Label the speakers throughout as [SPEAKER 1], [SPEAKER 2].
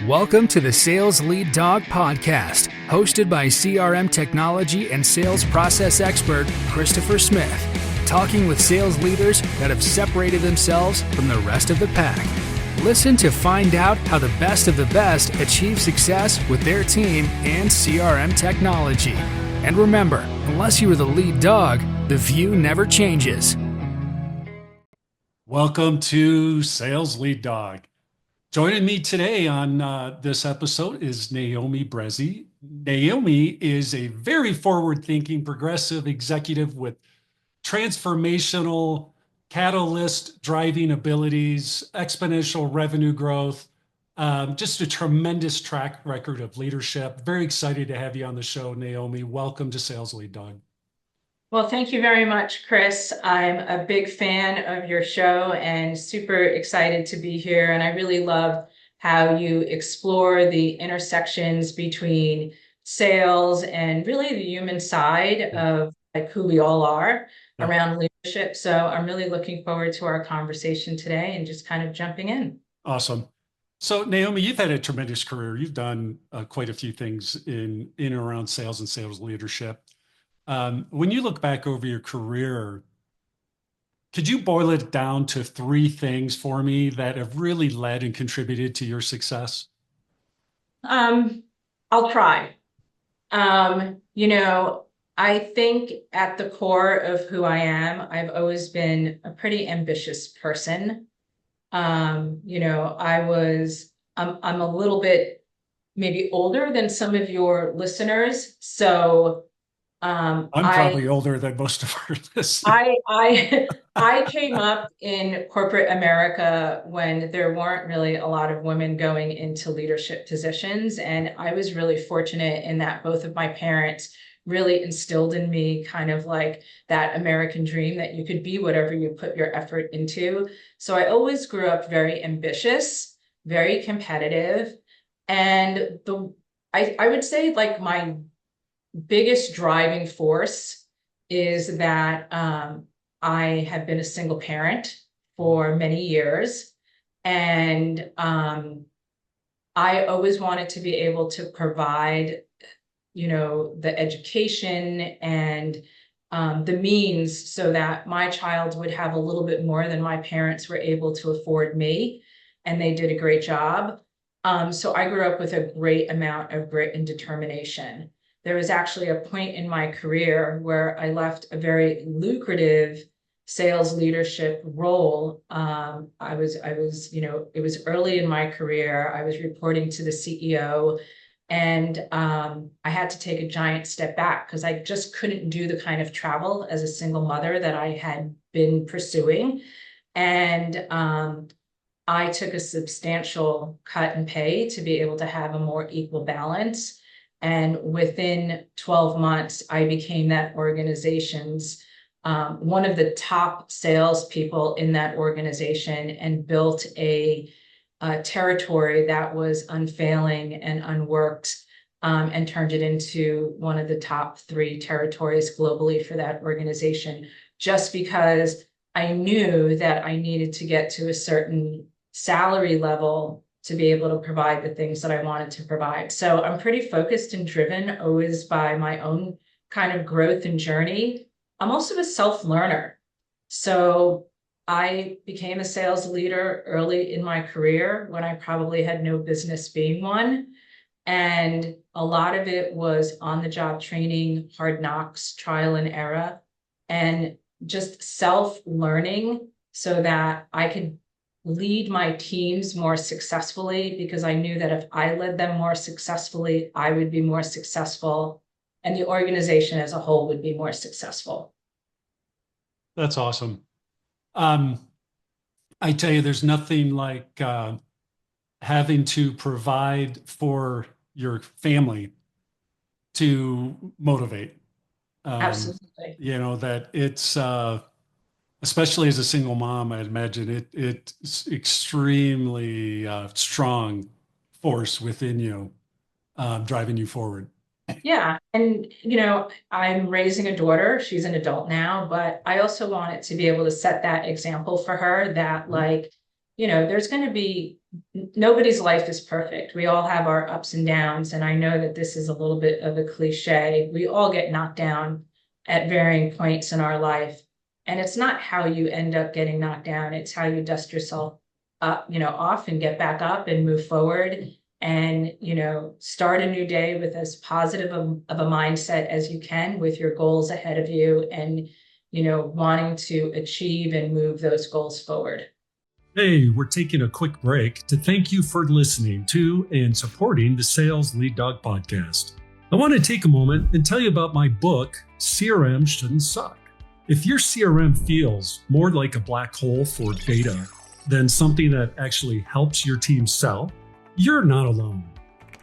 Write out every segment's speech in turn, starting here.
[SPEAKER 1] Welcome to the Sales Lead Dog Podcast, hosted by CRM technology and sales process expert Christopher Smith, talking with sales leaders that have separated themselves from the rest of the pack. Listen to find out how the best of the best achieve success with their team and CRM technology. And remember, unless you are the lead dog, the view never changes.
[SPEAKER 2] Welcome to Sales Lead Dog. Joining me today on this episode is Naomi Brezi. Naomi is a very forward-thinking, progressive executive with transformational catalyst driving abilities, exponential revenue growth, just a tremendous track record of leadership. Very excited to have you on the show, Naomi. Welcome to Sales Lead Dog.
[SPEAKER 3] Well, thank you very much, Chris. I'm a big fan of your show and super excited to be here. And I really love how you explore the intersections between sales and really the human side of like who we all are around leadership. So I'm really looking forward to our conversation today and just kind of jumping in.
[SPEAKER 2] Awesome. So Naomi, you've had a tremendous career. You've done quite a few things in and around sales and sales leadership. When you look back over your career, could you boil it down to three things for me that have really led and contributed to your success?
[SPEAKER 3] I'll try. I think at the core of who I am, I've always been a pretty ambitious person. I'm a little bit maybe older than some of your listeners, so
[SPEAKER 2] I'm probably older than most of our listeners.
[SPEAKER 3] I came up in corporate America when there weren't really a lot of women going into leadership positions, and I was really fortunate in that both of my parents really instilled in me kind of like that American dream that you could be whatever you put your effort into. So I always grew up very ambitious, very competitive, and I would say like my biggest driving force is that I have been a single parent for many years, and I always wanted to be able to provide, the education and the means so that my child would have a little bit more than my parents were able to afford me, and they did a great job. So I grew up with a great amount of grit and determination. There was actually a point in my career where I left a very lucrative sales leadership role. It was early in my career. I was reporting to the CEO, and I had to take a giant step back because I just couldn't do the kind of travel as a single mother that I had been pursuing. And I took a substantial cut in pay to be able to have a more equal balance. And within 12 months, I became that organization's one of the top salespeople in that organization and built a territory that was unfailing and unworked, and turned it into one of the top 3 territories globally for that organization, just because I knew that I needed to get to a certain salary level to be able to provide the things that I wanted to provide. So I'm pretty focused and driven always by my own kind of growth and journey. I'm also a self-learner. So I became a sales leader early in my career when I probably had no business being one. And a lot of it was on-the-job training, hard knocks, trial and error, and just self-learning so that I could lead my teams more successfully, because I knew that if I led them more successfully, I would be more successful and the organization as a whole would be more successful.
[SPEAKER 2] That's awesome. I tell you, there's nothing like having to provide for your family to motivate.
[SPEAKER 3] Absolutely.
[SPEAKER 2] That it's especially as a single mom, I'd imagine it's extremely strong force within you, driving you forward.
[SPEAKER 3] Yeah. And, I'm raising a daughter. She's an adult now, but I also wanted to be able to set that example for her that, like, there's going to be, nobody's life is perfect. We all have our ups and downs. And I know that this is a little bit of a cliche. We all get knocked down at varying points in our life. And it's not how you end up getting knocked down. It's how you dust yourself up, off and get back up and move forward and, start a new day with as positive of a mindset as you can with your goals ahead of you and, wanting to achieve and move those goals forward.
[SPEAKER 2] Hey, we're taking a quick break to thank you for listening to and supporting the Sales Lead Dog podcast. I want to take a moment and tell you about my book, CRM Shouldn't Suck. If your CRM feels more like a black hole for data than something that actually helps your team sell, you're not alone.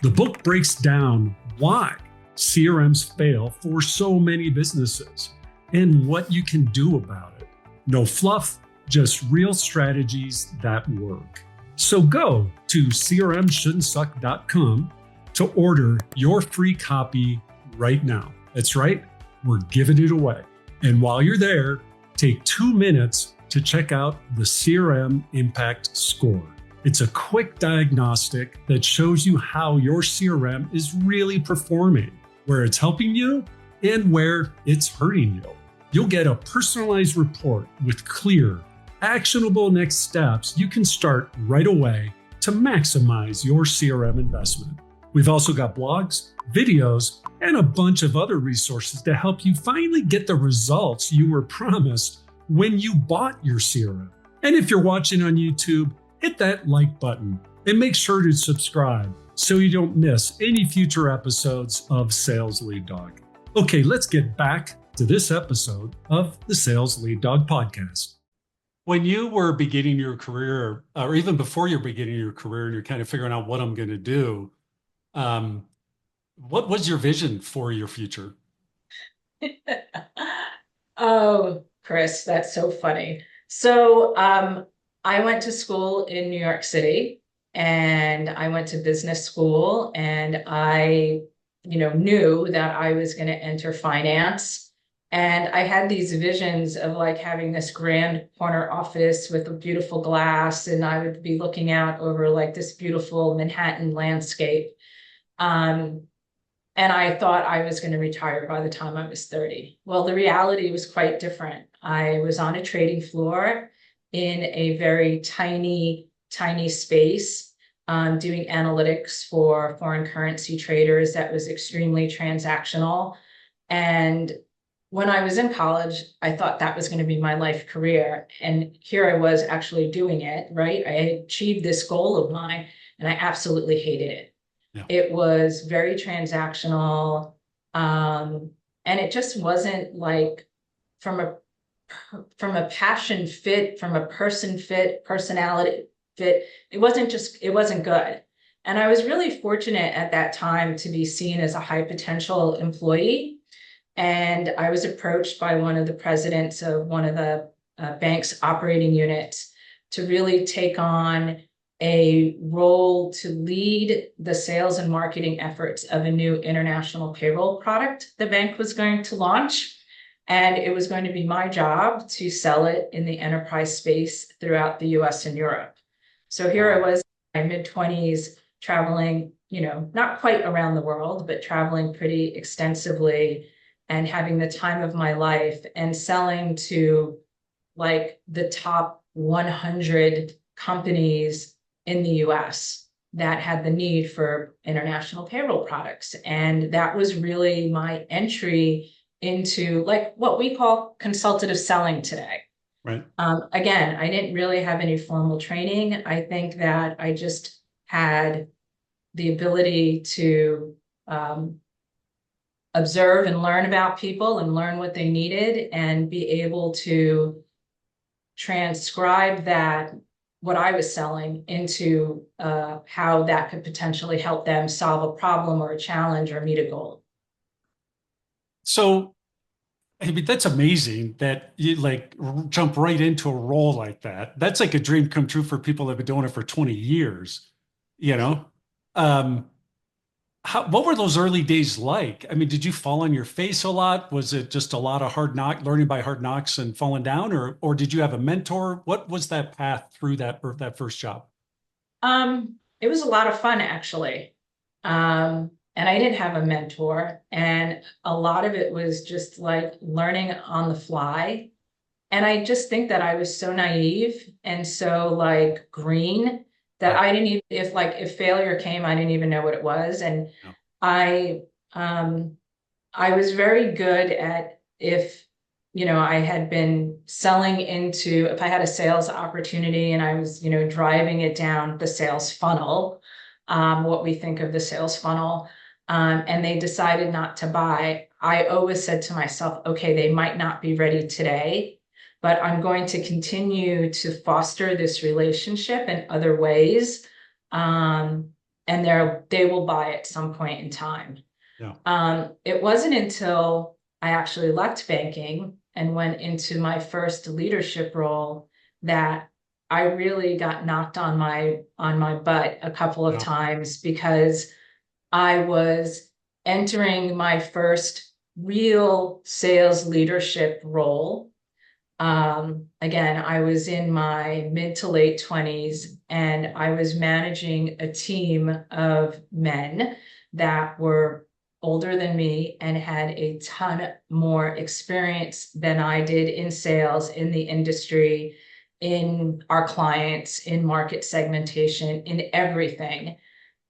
[SPEAKER 2] The book breaks down why CRMs fail for so many businesses and what you can do about it. No fluff, just real strategies that work. So go to crmshouldn'tsuck.com to order your free copy right now. That's right, we're giving it away. And while you're there, take 2 minutes to check out the CRM Impact Score. It's a quick diagnostic that shows you how your CRM is really performing, where it's helping you and where it's hurting you. You'll get a personalized report with clear, actionable next steps you can start right away to maximize your CRM investment. We've also got blogs, videos, and a bunch of other resources to help you finally get the results you were promised when you bought your CRM. And if you're watching on YouTube, hit that like button and make sure to subscribe so you don't miss any future episodes of Sales Lead Dog. Okay, let's get back to this episode of the Sales Lead Dog podcast. When you were beginning your career, or even before you're beginning your career, and you're kind of figuring out what I'm going to do, what was your vision for your future?
[SPEAKER 3] Oh, Chris, that's so funny. So I went to school in New York City and I went to business school and I, knew that I was going to enter finance. And I had these visions of like having this grand corner office with a beautiful glass, and I would be looking out over like this beautiful Manhattan landscape. And I thought I was going to retire by the time I was 30. Well, the reality was quite different. I was on a trading floor in a very tiny, tiny space, doing analytics for foreign currency traders that was extremely transactional. And when I was in college, I thought that was going to be my life career. And here I was actually doing it, right? I had achieved this goal of mine and I absolutely hated it. Yeah. It was very transactional. And it just wasn't like from a passion fit, from a person fit, personality fit. It wasn't good. And I was really fortunate at that time to be seen as a high potential employee. And I was approached by one of the presidents of one of the bank's operating units to really take on a role to lead the sales and marketing efforts of a new international payroll product the bank was going to launch. And it was going to be my job to sell it in the enterprise space throughout the US and Europe. So here I was in my mid-20s traveling, not quite around the world, but traveling pretty extensively and having the time of my life and selling to like the top 100 companies in the US that had the need for international payroll products. And that was really my entry into like what we call consultative selling today.
[SPEAKER 2] Right.
[SPEAKER 3] Again, I didn't really have any formal training. I think that I just had the ability to observe and learn about people and learn what they needed and be able to transcribe that, what I was selling, into how that could potentially help them solve a problem or a challenge or meet a goal.
[SPEAKER 2] So, I mean, that's amazing that you like jump right into a role like that. That's like a dream come true for people that have been doing it for 20 years, How what were those early days like? I mean, did you fall on your face a lot? Was it just a lot of learning by hard knocks and falling down, or did you have a mentor? What was that path through that first job?
[SPEAKER 3] It was a lot of fun actually. And I didn't have a mentor, and a lot of it was just like learning on the fly. And I just think that I was so naive and so like green that
[SPEAKER 2] Right.
[SPEAKER 3] I didn't even, if failure came, I didn't even know what it was. And
[SPEAKER 2] Yeah.
[SPEAKER 3] I I was very good at if, I had been selling into, if I had a sales opportunity and I was, driving it down the sales funnel, what we think of the sales funnel, and they decided not to buy, I always said to myself, okay, they might not be ready today, but I'm going to continue to foster this relationship in other ways. And they will buy at some point in time.
[SPEAKER 2] Yeah.
[SPEAKER 3] It wasn't until I actually left banking and went into my first leadership role that I really got knocked on my butt a couple of
[SPEAKER 2] Yeah.
[SPEAKER 3] times because I was entering my first real sales leadership role. Again, I was in my mid to late 20s and I was managing a team of men that were older than me and had a ton more experience than I did in sales, in the industry, in our clients, in market segmentation, in everything.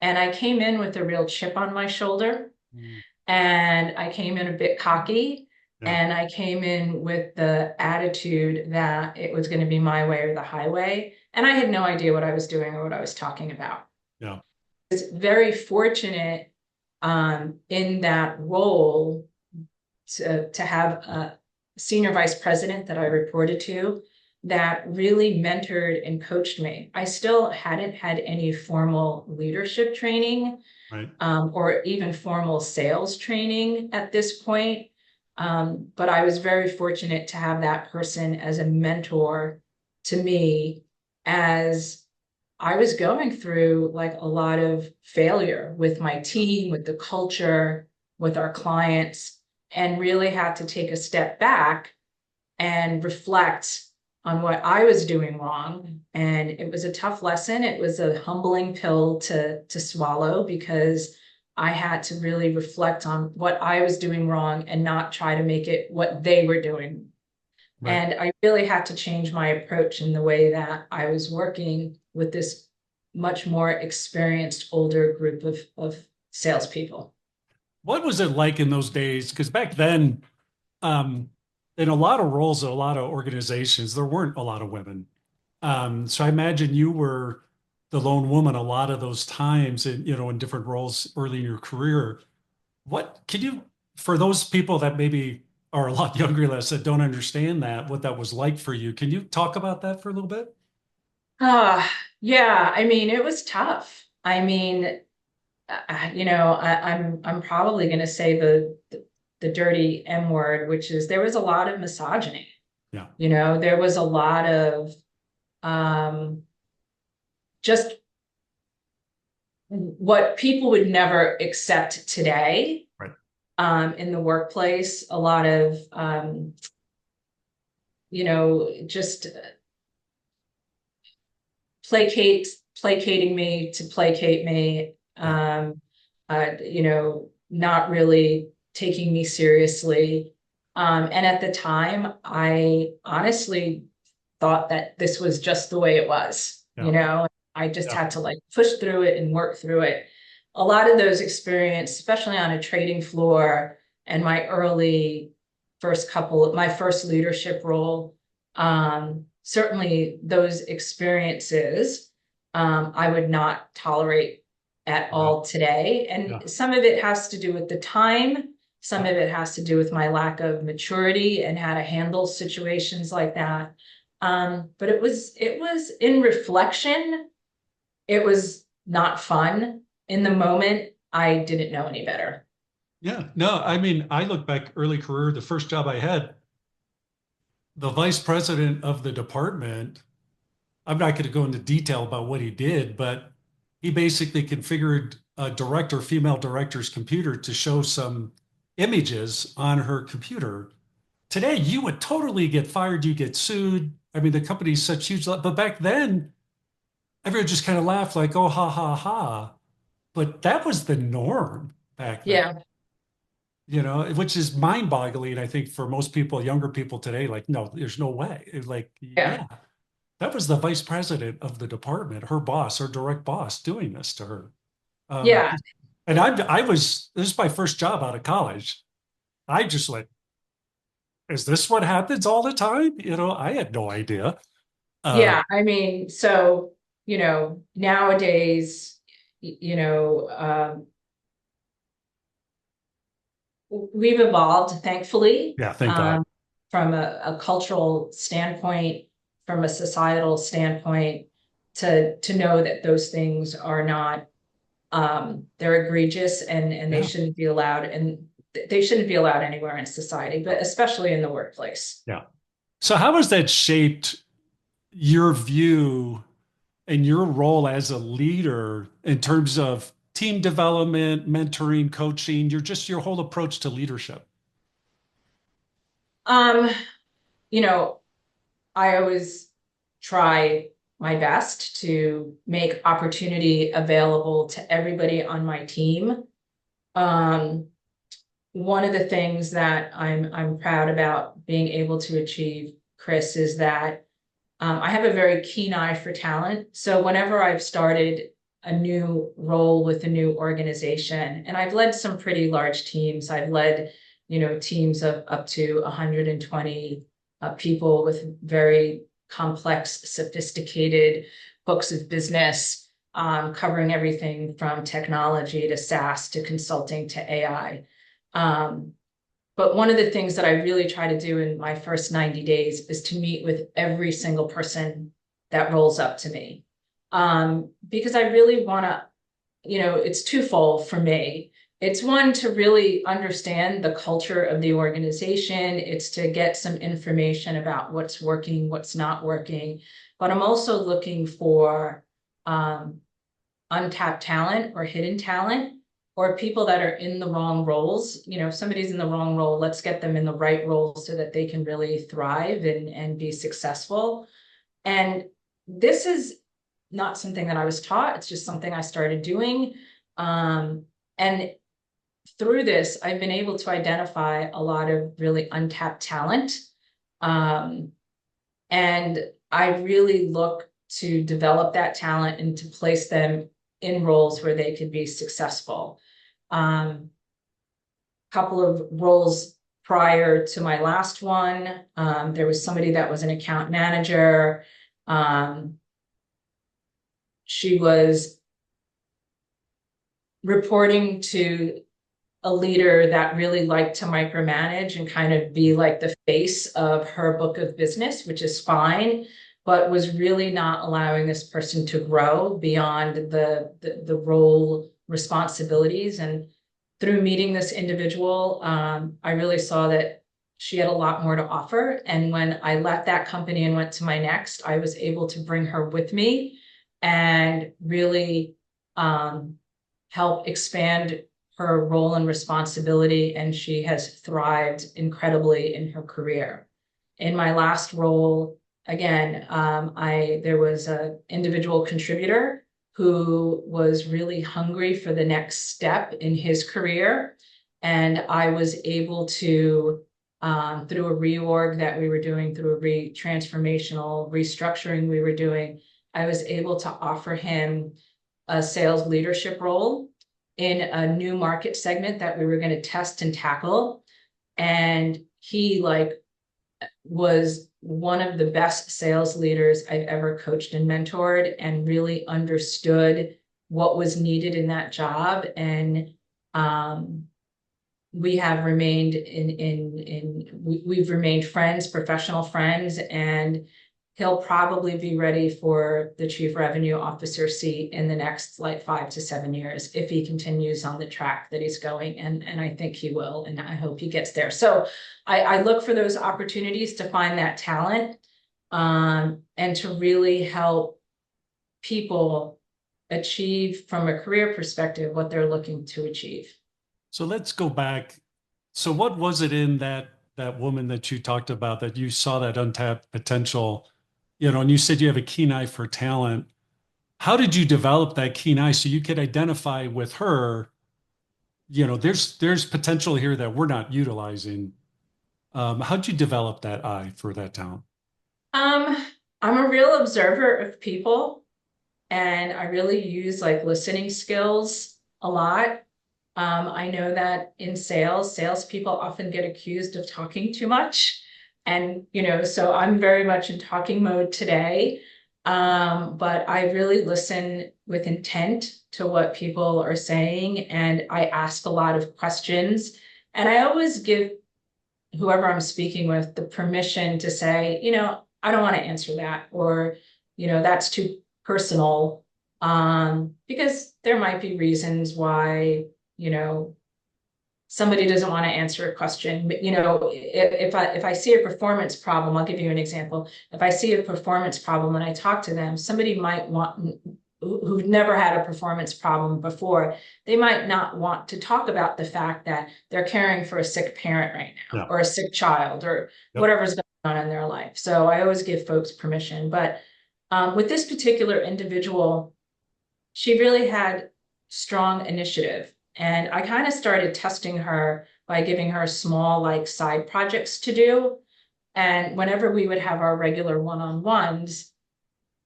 [SPEAKER 3] And I came in with a real chip on my shoulder,
[SPEAKER 2] Mm.
[SPEAKER 3] and I came in a bit cocky,
[SPEAKER 2] Yeah.
[SPEAKER 3] and I came in with the attitude that it was going to be my way or the highway. And I had no idea what I was doing or what I was talking about.
[SPEAKER 2] Yeah.
[SPEAKER 3] I was very fortunate in that role to have a senior vice president that I reported to that really mentored and coached me. I still hadn't had any formal leadership training,
[SPEAKER 2] Right.
[SPEAKER 3] or even formal sales training at this point. But I was very fortunate to have that person as a mentor to me as I was going through like a lot of failure with my team, with the culture, with our clients, and really had to take a step back and reflect on what I was doing wrong. And it was a tough lesson. It was a humbling pill to swallow because I had to really reflect on what I was doing wrong and not try to make it what they were doing.
[SPEAKER 2] Right.
[SPEAKER 3] And I really had to change my approach in the way that I was working with this much more experienced older group of salespeople.
[SPEAKER 2] What was it like in those days? Because back then, um, in a lot of roles, a lot of organizations, there weren't a lot of women. So I imagine you were the lone woman a lot of those times in different roles early in your career. What can you, for those people that maybe are a lot younger than us that don't understand that, what that was like for you, can you talk about that for a little bit?
[SPEAKER 3] Yeah, I mean, it was tough. I mean, I'm probably going to say the dirty M word, which is there was a lot of misogyny.
[SPEAKER 2] Yeah.
[SPEAKER 3] There was a lot of um, just what people would never accept today
[SPEAKER 2] Right.
[SPEAKER 3] in the workplace. A lot of just placating me to placate me.
[SPEAKER 2] Yeah.
[SPEAKER 3] Not really taking me seriously. And at the time, I honestly thought that this was just the way it was,
[SPEAKER 2] Yeah.
[SPEAKER 3] I just
[SPEAKER 2] Yeah.
[SPEAKER 3] had to like push through it and work through it. A lot of those experiences, especially on a trading floor and my first leadership role, certainly those experiences, I would not tolerate at
[SPEAKER 2] Yeah.
[SPEAKER 3] all today.
[SPEAKER 2] Yeah.
[SPEAKER 3] And some of it has to do with the time. Some of it has to do with my lack of maturity and how to handle situations like that. But it was in reflection, it was not fun. In the moment, I didn't know any better.
[SPEAKER 2] Yeah. No, I mean, I look back early career, the first job I had, the vice president of the department, I'm not going to go into detail about what he did, but he basically configured a director, female director's computer to show some images on her computer. Today, you would totally get fired. You get sued. I mean, the company's such huge, but back then, everyone just kind of laughed like, oh, ha, ha, ha. But that was the norm back then,
[SPEAKER 3] Yeah.
[SPEAKER 2] which is mind boggling, I think, for most people, younger people today, like, no, there's no way. Like,
[SPEAKER 3] Yeah.
[SPEAKER 2] yeah, that was the vice president of the department, her boss, her direct boss doing this to her. Um,
[SPEAKER 3] Yeah.
[SPEAKER 2] and this is my first job out of college. I just like, is this what happens all the time? I had no idea.
[SPEAKER 3] Yeah. I mean, so, nowadays, we've evolved, thankfully,
[SPEAKER 2] Yeah, thank God.
[SPEAKER 3] from a cultural standpoint, from a societal standpoint, to know that those things are not, they're egregious and they
[SPEAKER 2] Yeah,
[SPEAKER 3] shouldn't be allowed, and they shouldn't be allowed anywhere in society, but especially in the workplace.
[SPEAKER 2] yeah. So how has that shaped your view and your role as a leader in terms of team development, mentoring, coaching, your whole approach to leadership?
[SPEAKER 3] Um, you know, I always try my best to make opportunity available to everybody on my team. Um, One of the things that I'm proud about being able to achieve, Chris, is that I have a very keen eye for talent. So whenever I've started a new role with a new organization, and I've led some pretty large teams, I've led, teams of up to 120 people with very complex, sophisticated books of business, covering everything from technology to SaaS to consulting to AI. But one of the things that I really try to do in my first 90 days is to meet with every single person that rolls up to me. Because I really want to, it's twofold for me. It's one, to really understand the culture of the organization. It's to get some information about what's working, what's not working. But I'm also looking for untapped talent or hidden talent, or people that are in the wrong roles. If somebody's in the wrong role, let's get them in the right role so that they can really thrive and be successful. And this is not something that I was taught. It's just something I started doing. And through this, I've been able to identify a lot of really untapped talent. And I really look to develop that talent and to place them in roles where they could be successful. Couple of roles prior to my last one, there was somebody that was an account manager. She was reporting to a leader that really liked to micromanage and kind of be like the face of her book of business, which is fine, but was really not allowing this person to grow beyond the role responsibilities. And through meeting this individual, I really saw that she had a lot more to offer. And when I left that company and went to my next, I was able to bring her with me and really help expand her role and responsibility, and she has thrived incredibly in her career. In my last role, again, there was an individual contributor who was really hungry for the next step in his career, and I was able to, through a reorg that we were doing, through a transformational restructuring we were doing, I was able to offer him a sales leadership role in a new market segment that we were going to test and tackle. And he was one of the best sales leaders I've ever coached and mentored, and really understood what was needed in that job. And we have remained we've remained friends, professional friends, and he'll probably be ready for the chief revenue officer seat in the next 5 to 7 years if he continues on the track that he's going. And I think he will, and I hope he gets there. So I look for those opportunities to find that talent, and to really help people achieve from a career perspective what they're looking to achieve.
[SPEAKER 2] So let's go back. So what was it in that woman that you talked about that you saw that untapped potential, and you said you have a keen eye for talent. How did you develop that keen eye so you could identify with her, there's potential here that we're not utilizing. How'd you develop that eye for that talent?
[SPEAKER 3] I'm a real observer of people, and I really use like listening skills a lot. I know that in salespeople often get accused of talking too much. And, so I'm very much in talking mode today. But I really listen with intent to what people are saying, and I ask a lot of questions. And I always give whoever I'm speaking with the permission to say, I don't want to answer that, or, that's too personal. Because there might be reasons why, somebody doesn't want to answer a question. But, if I see a performance problem, I'll give you an example. If I see a performance problem and I talk to them, somebody might want, who've never had a performance problem before, they might not want to talk about the fact that they're caring for a sick parent right now,
[SPEAKER 2] Yeah.
[SPEAKER 3] or a sick child, or whatever's going on in their life. So I always give folks permission. But with this particular individual, she really had strong initiative. And I kind of started testing her by giving her small, like, side projects to do. And whenever we would have our regular one-on-ones,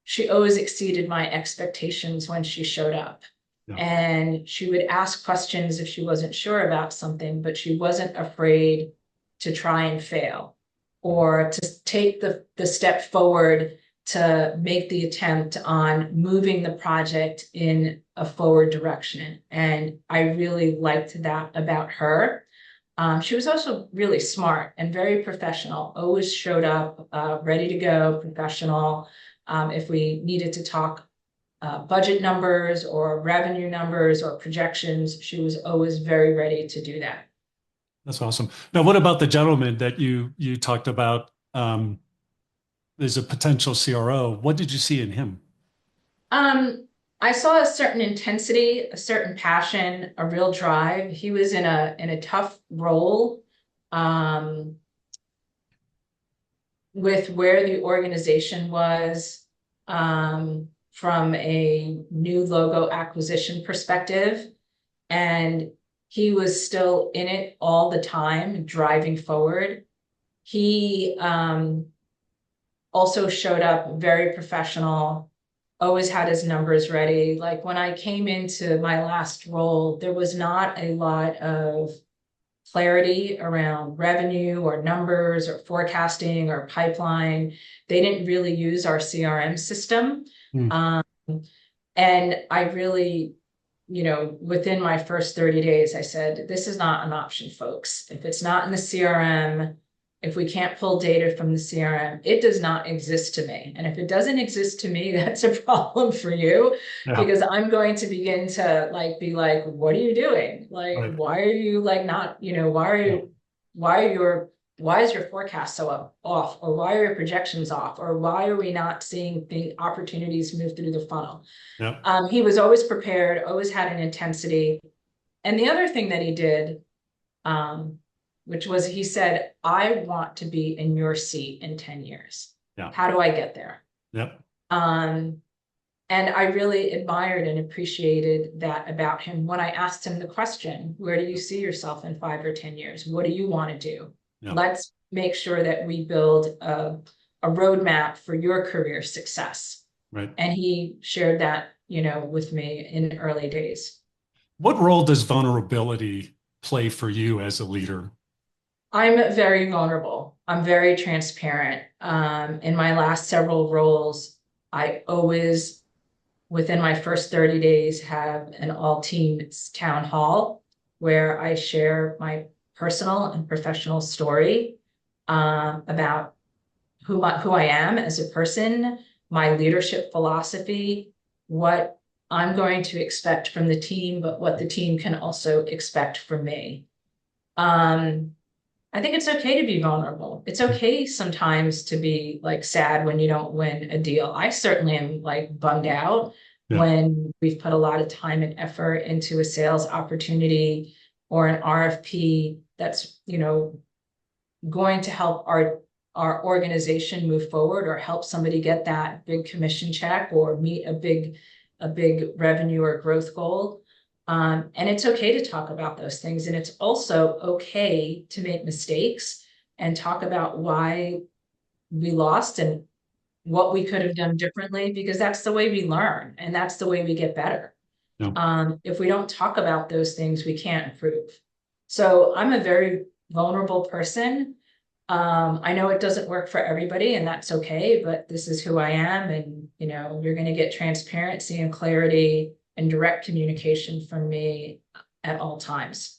[SPEAKER 3] she always exceeded my expectations when she showed up.
[SPEAKER 2] Yeah.
[SPEAKER 3] And she would ask questions if she wasn't sure about something, but she wasn't afraid to try and fail, or to take the step forward to make the attempt on moving the project in a forward direction. And I really liked that about her. She was also really smart and very professional, always showed up ready to go, professional. If we needed to talk budget numbers or revenue numbers or projections, she was always very ready to do that.
[SPEAKER 2] That's awesome. Now, what about the gentleman that you talked about? There's a potential CRO. What did you see in him?
[SPEAKER 3] I saw a certain intensity, a certain passion, a real drive. He was in a tough role, with where the organization was, from a new logo acquisition perspective. And he was still in it all the time, driving forward. He also showed up very professional, always had his numbers ready. Like, when I came into my last role, there was not a lot of clarity around revenue or numbers or forecasting or pipeline. They didn't really use our CRM system. And I really, within my first 30 days, I said, this is not an option, folks. If it's not in the CRM, if we can't pull data from the CRM, it does not exist to me. And if it doesn't exist to me, that's a problem for you, because I'm going to begin to be like, what are you doing? Like, right. Why are you not, why is your forecast so off? Or why are your projections off? Or why are we not seeing the opportunities move through the funnel? He was always prepared, always had an intensity. And the other thing that he did, which was, he said, I want to be in your seat in 10 years. Yeah. How do I get there?
[SPEAKER 2] Yep.
[SPEAKER 3] And I really admired and appreciated that about him. When I asked him the question, where do you see yourself in 5 or 10 years? What do you want to do? Yep. Let's make sure that we build a roadmap for your career success.
[SPEAKER 2] Right.
[SPEAKER 3] And he shared that, with me in early days.
[SPEAKER 2] What role does vulnerability play for you as a leader?
[SPEAKER 3] I'm very vulnerable. I'm very transparent. In my last several roles, I always, within my first 30 days, have an all-team town hall where I share my personal and professional story, about who I am as a person, my leadership philosophy, what I'm going to expect from the team, but what the team can also expect from me. I think it's okay to be vulnerable. It's okay sometimes to be sad when you don't win a deal. I certainly am bummed out.
[SPEAKER 2] Yeah.
[SPEAKER 3] when we've put a lot of time and effort into a sales opportunity or an RFP that's, going to help our organization move forward or help somebody get that big commission check or meet a big revenue or growth goal. And it's okay to talk about those things. And it's also okay to make mistakes and talk about why we lost and what we could have done differently, because that's the way we learn and that's the way we get better.
[SPEAKER 2] Yeah.
[SPEAKER 3] If we don't talk about those things, we can't improve. So I'm a very vulnerable person. I know it doesn't work for everybody and that's okay, but this is who I am. And, you're going to get transparency and clarity and direct communication from me at all times.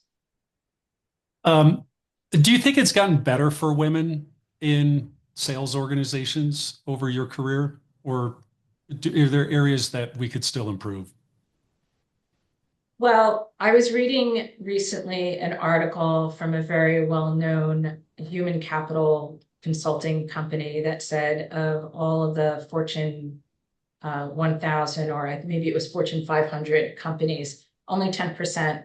[SPEAKER 2] Do you think it's gotten better for women in sales organizations over your career, or are there areas that we could still improve?
[SPEAKER 3] Well, I was reading recently an article from a very well-known human capital consulting company that said of all of the Fortune 1000, or maybe it was Fortune 500 companies, only 10%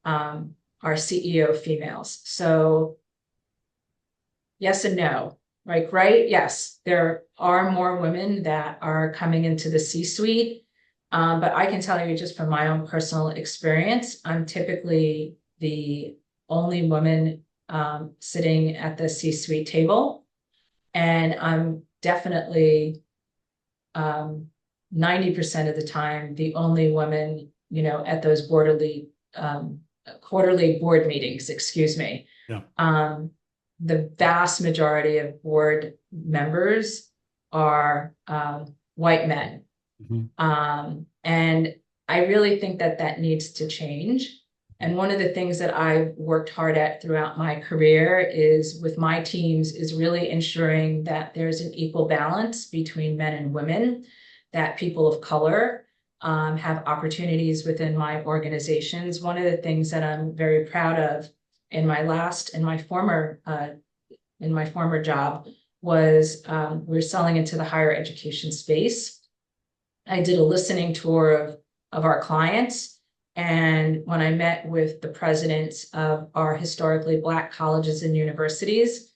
[SPEAKER 3] are CEO females. So yes and no, right? Yes, there are more women that are coming into the C-suite. But I can tell you just from my own personal experience, I'm typically the only woman sitting at the C-suite table. And I'm definitely 90% of the time the only woman, at those quarterly board meetings, excuse me.
[SPEAKER 2] Yeah.
[SPEAKER 3] The vast majority of board members are white men.
[SPEAKER 2] Mm-hmm.
[SPEAKER 3] And I really think that needs to change. And one of the things that I've worked hard at throughout my career is with my teams is really ensuring that there's an equal balance between men and women, that people of color have opportunities within my organizations. One of the things that I'm very proud of in my former job was we were selling into the higher education space. I did a listening tour of our clients. And when I met with the presidents of our historically Black colleges and universities,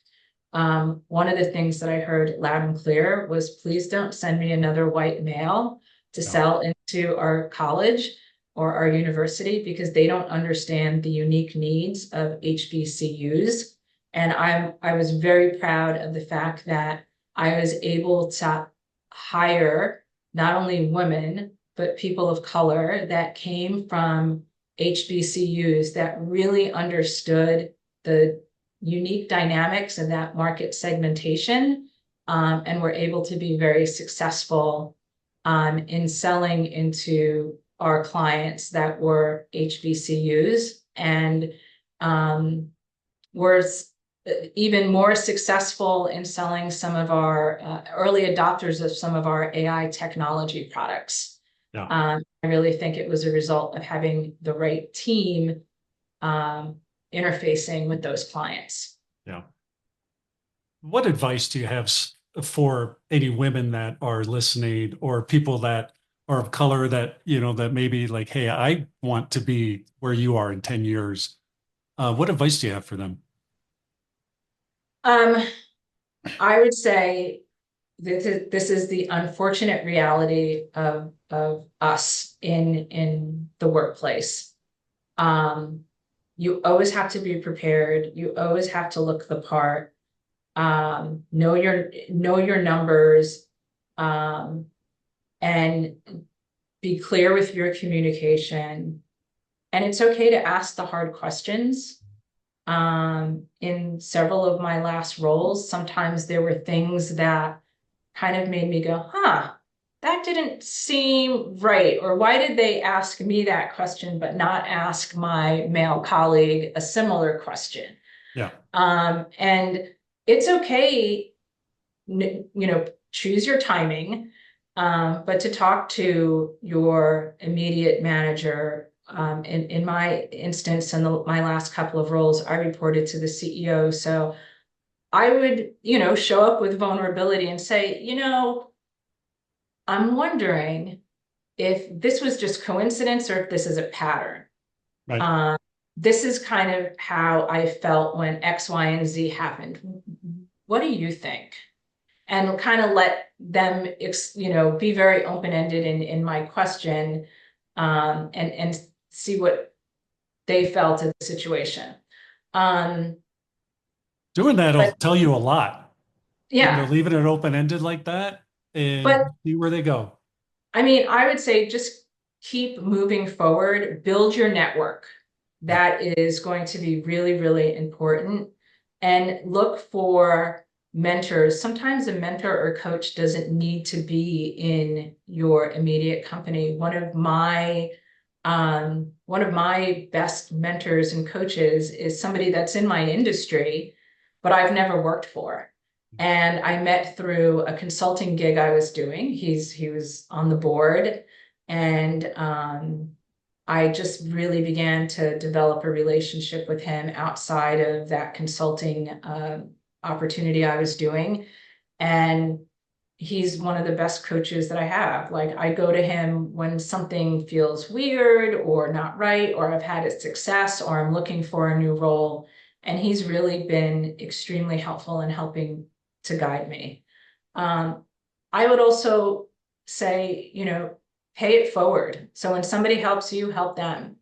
[SPEAKER 3] one of the things that I heard loud and clear was, please don't send me another white male to sell into our college or our university, because they don't understand the unique needs of HBCUs. And I was very proud of the fact that I was able to hire not only women, but people of color that came from HBCUs that really understood the unique dynamics of that market segmentation, and were able to be very successful in selling into our clients that were HBCUs, and were even more successful in selling some of our early adopters of some of our AI technology products.
[SPEAKER 2] Yeah.
[SPEAKER 3] I really think it was a result of having the right team interfacing with those clients.
[SPEAKER 2] Yeah. What advice do you have for any women that are listening, or people that are of color that, that maybe like, hey, I want to be where you are in 10 years. What advice do you have for them?
[SPEAKER 3] I would say this is the unfortunate reality of us in the workplace. You always have to be prepared. You always have to look the part. Know your numbers, and be clear with your communication. And it's okay to ask the hard questions. In several of my last roles, sometimes there were things that kind of made me go, that didn't seem right. Or why did they ask me that question, but not ask my male colleague a similar question?
[SPEAKER 2] Yeah.
[SPEAKER 3] And it's okay, choose your timing, but to talk to your immediate manager. In my instance, in my last couple of roles, I reported to the CEO. So I would, show up with vulnerability and say, I'm wondering if this was just coincidence or if this is a pattern.
[SPEAKER 2] Right.
[SPEAKER 3] This is kind of how I felt when X, Y, and Z happened. What do you think? And kind of let them, be very open-ended in my question, and see what they felt of the situation.
[SPEAKER 2] Doing that will
[SPEAKER 3] But
[SPEAKER 2] tell you a lot.
[SPEAKER 3] yeah,
[SPEAKER 2] Leaving it open-ended like that and
[SPEAKER 3] but
[SPEAKER 2] see where they go.
[SPEAKER 3] I mean, I would say just keep moving forward, build your network.
[SPEAKER 2] Yeah.
[SPEAKER 3] That is going to be really, really important. And look for mentors. Sometimes a mentor or coach doesn't need to be in your immediate company. One of my best mentors and coaches is somebody that's in my industry, but I've never worked for. And I met through a consulting gig I was doing. He was on the board, and I just really began to develop a relationship with him outside of that consulting opportunity I was doing. And he's one of the best coaches that I have. Like, I go to him when something feels weird or not right, or I've had a success, or I'm looking for a new role. And he's really been extremely helpful in helping to guide me. I would also say, pay it forward. So when somebody helps you, help them.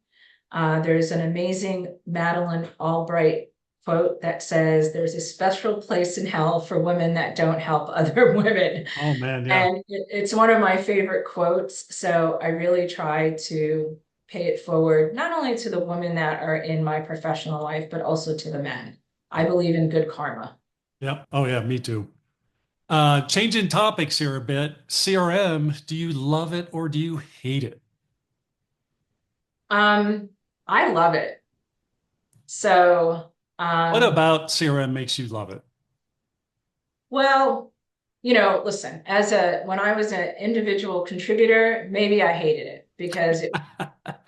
[SPEAKER 3] There's an amazing Madeleine Albright quote that says, "There's a special place in hell for women that don't help other women."
[SPEAKER 2] Oh man, yeah.
[SPEAKER 3] And it's one of my favorite quotes. So I really try to pay it forward, not only to the women that are in my professional life, but also to the men. I believe in good karma.
[SPEAKER 2] Yep. Oh yeah, me too. Changing topics here a bit. CRM, do you love it or do you hate it?
[SPEAKER 3] Um, I love it. So,
[SPEAKER 2] What
[SPEAKER 3] um,
[SPEAKER 2] about CRM makes you love it?
[SPEAKER 3] well, listen, when I was an individual contributor, maybe I hated it because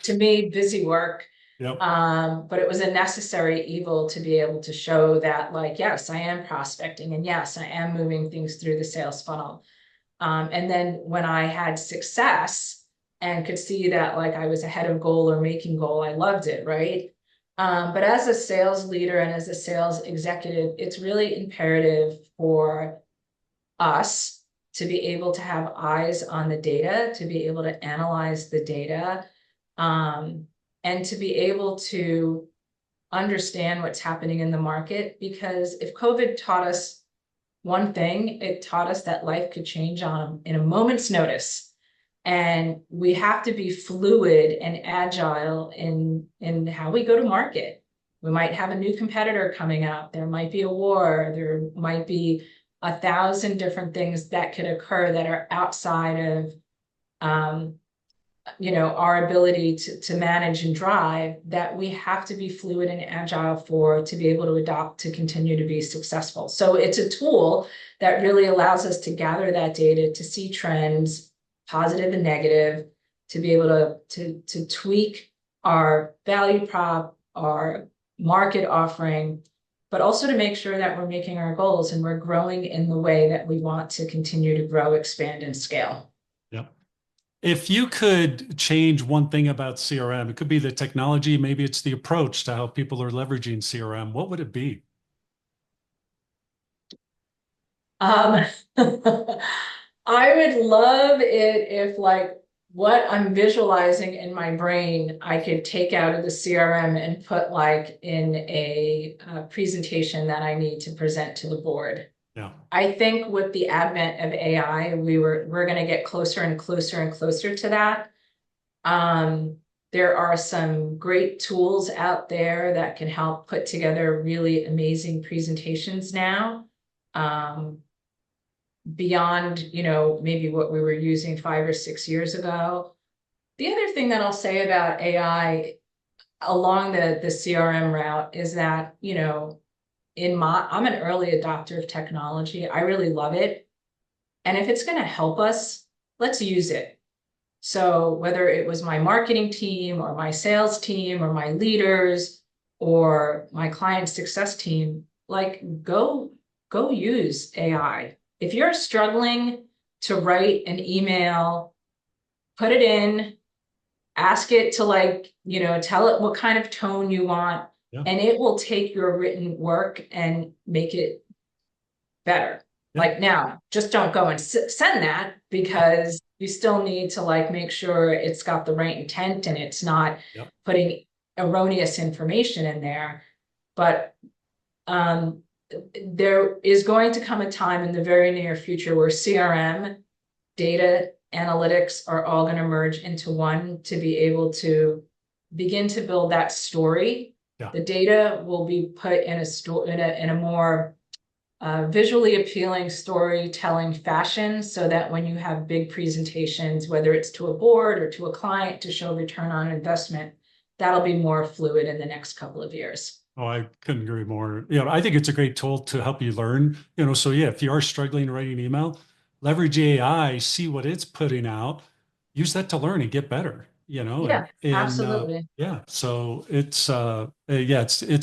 [SPEAKER 3] to me, busy work.
[SPEAKER 2] Yep.
[SPEAKER 3] But it was a necessary evil to be able to show that, like, yes, I am prospecting, and yes, I am moving things through the sales funnel. And then when I had success and could see that, like, I was ahead of goal or making goal, I loved it, right? But as a sales leader and as a sales executive, it's really imperative for us to be able to have eyes on the data, to be able to analyze the data, and to be able to understand what's happening in the market. Because if COVID taught us one thing, it taught us that life could change in a moment's notice. And we have to be fluid and agile in how we go to market. We might have a new competitor coming out. There might be a war. There might be 1,000 different things that could occur that are outside of our ability to manage and drive, that we have to be fluid and agile to be able to adopt to continue to be successful. So it's a tool that really allows us to gather that data, to see trends, positive and negative, to be able to tweak our value prop, our market offering, but also to make sure that we're making our goals and we're growing in the way that we want to continue to grow, expand, and scale.
[SPEAKER 2] Yep. If you could change one thing about CRM, it could be the technology, maybe it's the approach to how people are leveraging CRM. What would it be?
[SPEAKER 3] Um, I would love it if, like, what I'm visualizing in my brain, I could take out of the CRM and put, like, in a presentation that I need to present to the board.
[SPEAKER 2] Yeah.
[SPEAKER 3] I think with the advent of AI, we're going to get closer and closer and closer to that. There are some great tools out there that can help put together really amazing presentations now. Beyond, maybe what we were using 5 or 6 years ago. The other thing that I'll say about AI along the CRM route is that, I'm an early adopter of technology. I really love it. And if it's going to help us, let's use it. So whether it was my marketing team or my sales team or my leaders or my client success team, like, go use AI. If you're struggling to write an email, put it in, ask it to like, tell it what kind of tone you want, and it will take your written work and make it better. Like now, just don't go and send that, because you still need to like make sure it's got the right intent and it's not putting erroneous information in there. But there is going to come a time in the very near future where CRM, data, analytics are all going to merge into one to be able to begin to build that story. The data will be put in a more visually appealing storytelling fashion, so that when you have big presentations, whether it's to a board or to a client to show return on investment, that'll be more fluid in the next couple of years.
[SPEAKER 2] Oh, I couldn't agree more. I think it's a great tool to help you learn, so if you are struggling to write an email, leverage AI, see what it's putting out, use that to learn and get better,
[SPEAKER 3] absolutely.
[SPEAKER 2] So it's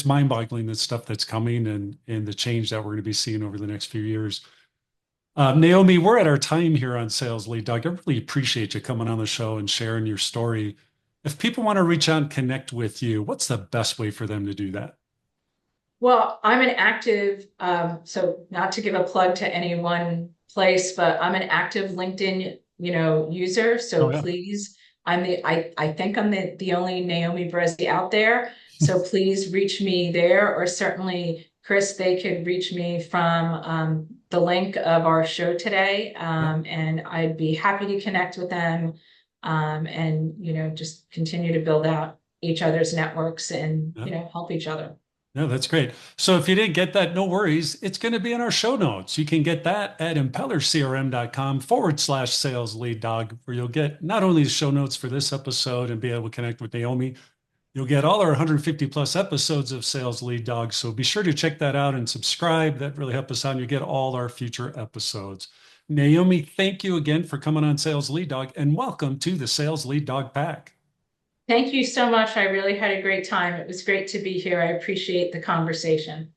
[SPEAKER 2] mind-boggling, the stuff that's coming and the change that we're going to be seeing over the next few years. Naomi, we're at our time here on Sales Lead Dog. I really appreciate you coming on the show and sharing your story. If people want to reach out and connect with you, what's the best way for them to do that?
[SPEAKER 3] Well, I'm an active, so not to give a plug to any one place, but I'm an active LinkedIn, user. So please, I think I'm the only Naomi Brezi out there. So please reach me there, or certainly, Chris, they could reach me from the link of our show today. And I'd be happy to connect with them, and, just continue to build out each other's networks and, help each other.
[SPEAKER 2] No, that's great. So if you didn't get that, no worries. It's going to be in our show notes. You can get that at impellercrm.com/sales lead dog, where you'll get not only the show notes for this episode and be able to connect with Naomi, you'll get all our 150 plus episodes of Sales Lead Dog. So be sure to check that out and subscribe. That really helps us out. And you get all our future episodes. Naomi, thank you again for coming on Sales Lead Dog, and welcome to the Sales Lead Dog Pack.
[SPEAKER 3] Thank you so much. I really had a great time. It was great to be here. I appreciate the conversation.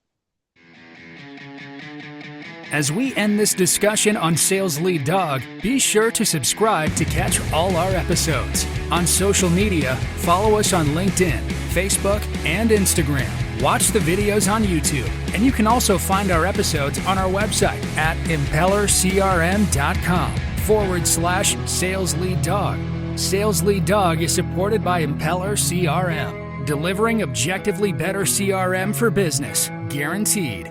[SPEAKER 1] As we end this discussion on Sales Lead Dog, be sure to subscribe to catch all our episodes. On social media, follow us on LinkedIn, Facebook, and Instagram. Watch the videos on YouTube, and you can also find our episodes on our website at impellercrm.com/Sales Lead Dog. Sales Lead Dog is supported by Impeller CRM, delivering objectively better CRM for business, guaranteed.